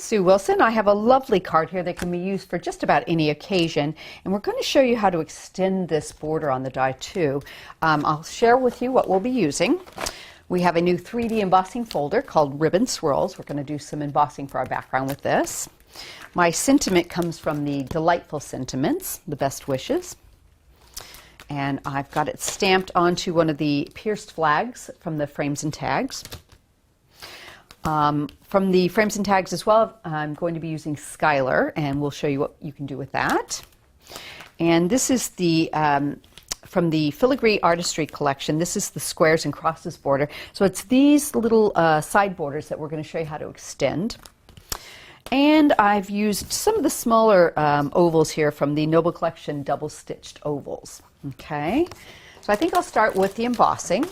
Sue Wilson. I have a lovely card here that can be used for just about any occasion, and we're going to show you how to extend this border on the die too. I'll share with you what we'll be using. We have a new 3D embossing folder called Ribbon Swirls. We're going to do some embossing for our background with this. My sentiment comes from the Delightful Sentiments, the Best Wishes. And I've got it stamped onto one of the pierced flags from the frames and tags. From the frames and tags as well, I'm going to be using Skylar, and we'll show you what you can do with that. And this is the from the Filigree Artistry collection. This is the squares and crosses border. So it's these little side borders that we're going to show you how to extend. And I've used some of the smaller ovals here from the Noble Collection double stitched ovals. Okay, so I think I'll start with the embossing.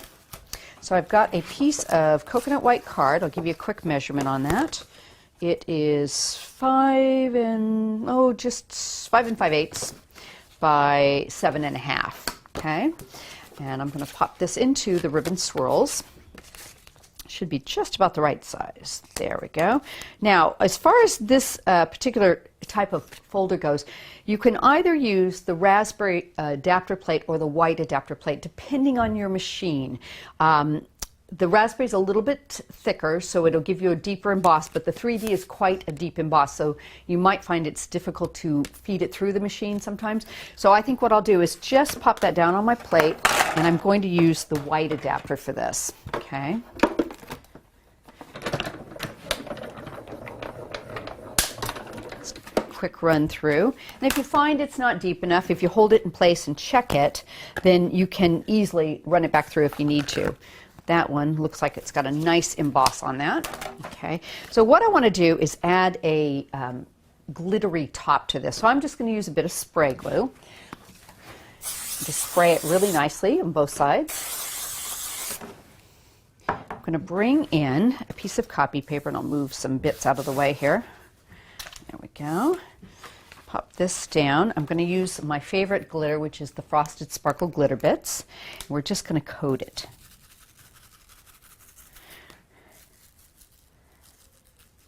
So I've got a piece of coconut white card. I'll give you a quick measurement on that. It is 5 5/8 by 7.5. Okay, and I'm going to pop this into the ribbon swirls. Should be just about the right size. There we go. Now, as far as this particular type of folder goes, you can either use the raspberry adapter plate or the white adapter plate, depending on your machine. The raspberry is a little bit thicker, so it'll give you a deeper emboss, but the 3D is quite a deep emboss, so you might find it's difficult to feed it through the machine sometimes. So I think what I'll do is just pop that down on my plate, and I'm going to use the white adapter for this. Okay. Quick run through, and if you find it's not deep enough, if you hold it in place and check it, then you can easily run it back through if you need to. That one looks like it's got a nice emboss on that. Okay, so what I want to do is add a glittery top to this. So I'm just going to use a bit of spray glue. Just spray it really nicely on both sides. I'm going to bring in a piece of copy paper, and I'll move some bits out of the way here. There we go. Pop this down. I'm going to use my favorite glitter, which is the Frosted Sparkle Glitterbitz. We're just going to coat it.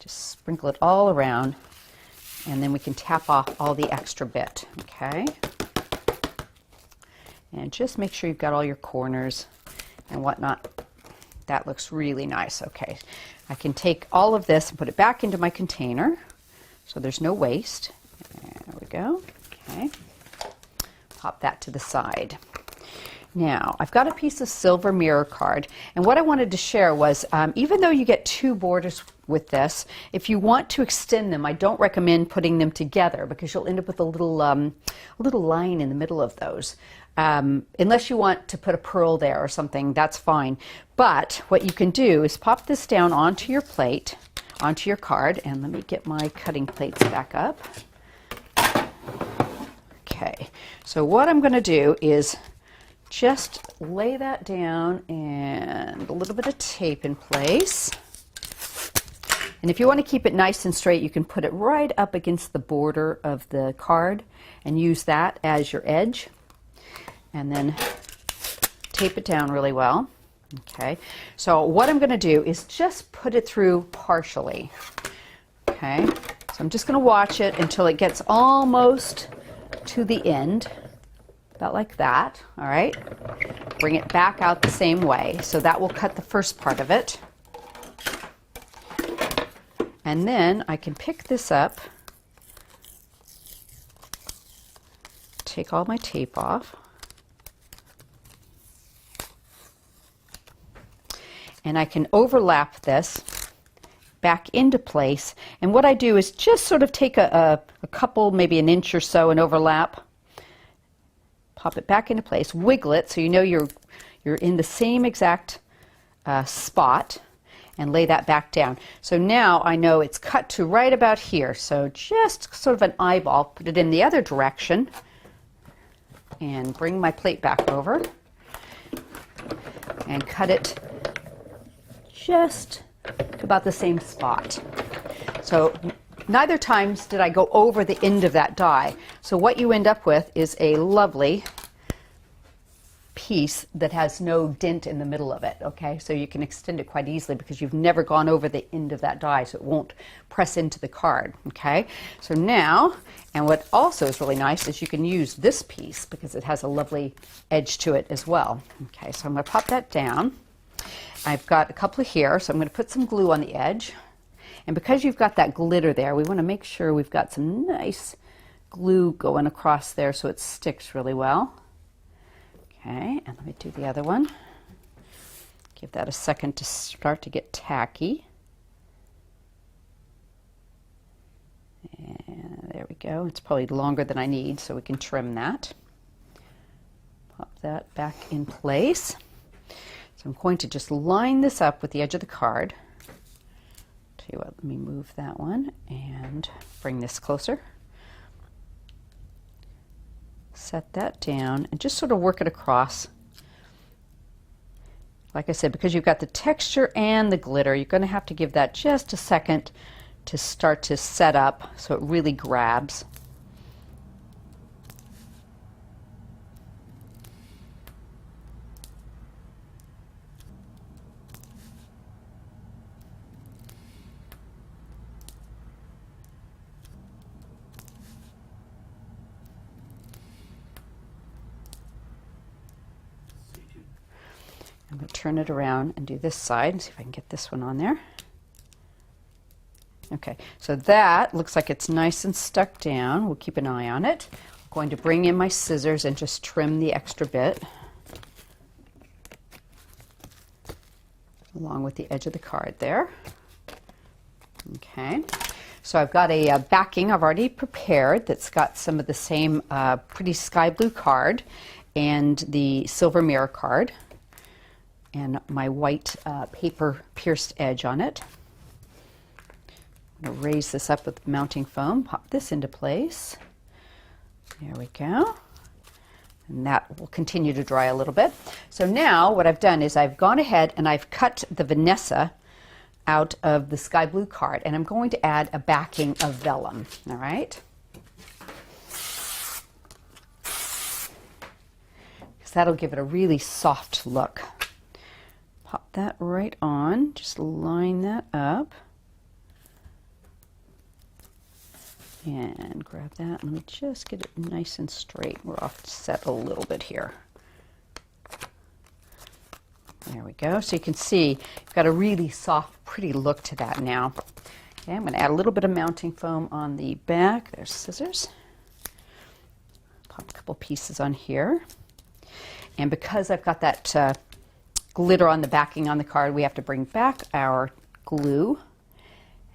Just sprinkle it all around, and then we can tap off all the extra bit. Okay. And just make sure you've got all your corners and whatnot. That looks really nice. Okay. I can take all of this and put it back into my container, so there's no waste. There we go. Okay. Pop that to the side. Now, I've got a piece of silver mirror card, and what I wanted to share was, even though you get two borders with this, if you want to extend them, I don't recommend putting them together because you'll end up with a little line in the middle of those. Unless you want to put a pearl there or something, that's fine. But what you can do is pop this down onto your plate, onto your card, and let me get my cutting plates back up. Okay, so what I'm going to do is just lay that down and a little bit of tape in place. And if you want to keep it nice and straight, you can put it right up against the border of the card and use that as your edge. And then tape it down really well. Okay, so what I'm going to do is just put it through partially. Okay, so I'm just going to watch it until it gets almost to the end, about like that. All right, bring it back out the same way. So that will cut the first part of it. And then I can pick this up, take all my tape off, and I can overlap this back into place. And what I do is just sort of take a couple, maybe an inch or so, and overlap, pop it back into place, wiggle it so you know you're in the same exact spot, and lay that back down. So now I know it's cut to right about here. So just sort of an eyeball, put it in the other direction, and bring my plate back over, and cut it just to about the same spot. So neither times did I go over the end of that die. So what you end up with is a lovely piece that has no dent in the middle of it, okay? So you can extend it quite easily because you've never gone over the end of that die, so it won't press into the card, okay? So now, and what also is really nice is you can use this piece because it has a lovely edge to it as well. Okay, so I'm going to pop that down. I've got a couple here, so I'm going to put some glue on the edge. And because you've got that glitter there, we want to make sure we've got some nice glue going across there so it sticks really well. Okay, and let me do the other one. Give that a second to start to get tacky. And there we go. It's probably longer than I need, so we can trim that. Pop that back in place. So I'm going to just line this up with the edge of the card. Tell you what, let me move that one and bring this closer. Set that down and just sort of work it across. Like I said, because you've got the texture and the glitter, you're going to have to give that just a second to start to set up so it really grabs. I'm going to turn it around and do this side and see if I can get this one on there. Okay, so that looks like it's nice and stuck down. We'll keep an eye on it. I'm going to bring in my scissors and just trim the extra bit along with the edge of the card there. Okay, so I've got a backing I've already prepared that's got some of the same pretty sky blue card and the silver mirror card and my white paper pierced edge on it. I'm going to raise this up with mounting foam, pop this into place. There we go. And that will continue to dry a little bit. So now what I've done is I've gone ahead and I've cut the Vanessa out of the sky blue card, and I'm going to add a backing of vellum, all right? Because that'll give it a really soft look. Pop that right on, just line that up. And grab that, let me just get it nice and straight. We're offset a little bit here. There we go. So you can see you've got a really soft, pretty look to that now. Okay, I'm going to add a little bit of mounting foam on the back. There's scissors. Pop a couple pieces on here. And because I've got that glitter on the backing on the card, we have to bring back our glue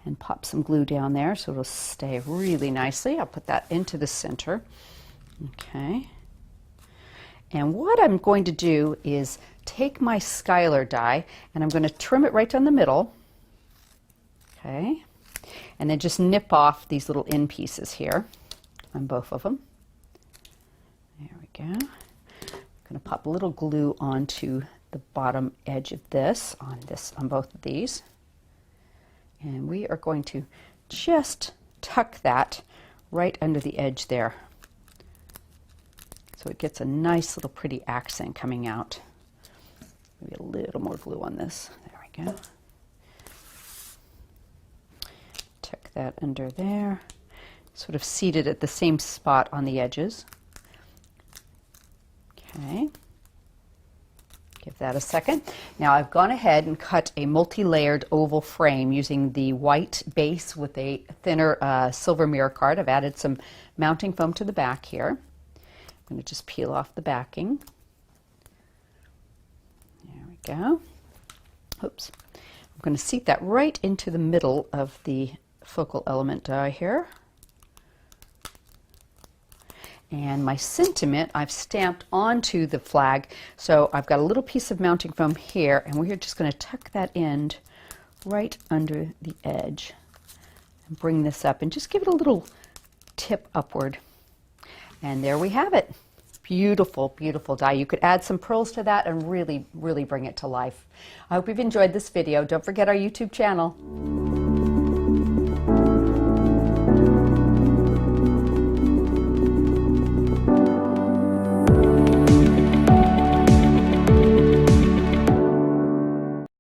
and pop some glue down there so it'll stay really nicely. I'll put that into the center. Okay. And what I'm going to do is take my Skylar die and I'm going to trim it right down the middle. Okay. And then just nip off these little end pieces here on both of them. There we go. I'm going to pop a little glue onto the bottom edge of this on both of these. And we are going to just tuck that right under the edge there. So it gets a nice little pretty accent coming out. Maybe a little more glue on this. There we go. Tuck that under there. Sort of seated at the same spot on the edges. Okay. Give that a second. Now I've gone ahead and cut a multi-layered oval frame using the white base with a thinner silver mirror card. I've added some mounting foam to the back here. I'm going to just peel off the backing. There we go. Oops. I'm going to seat that right into the middle of the focal element die here. And my sentiment I've stamped onto the flag. So I've got a little piece of mounting foam here, and we're just going to tuck that end right under the edge and bring this up and just give it a little tip upward. And there we have it. Beautiful, beautiful die. You could add some pearls to that and really, really bring it to life. I hope you've enjoyed this video. Don't forget our YouTube channel.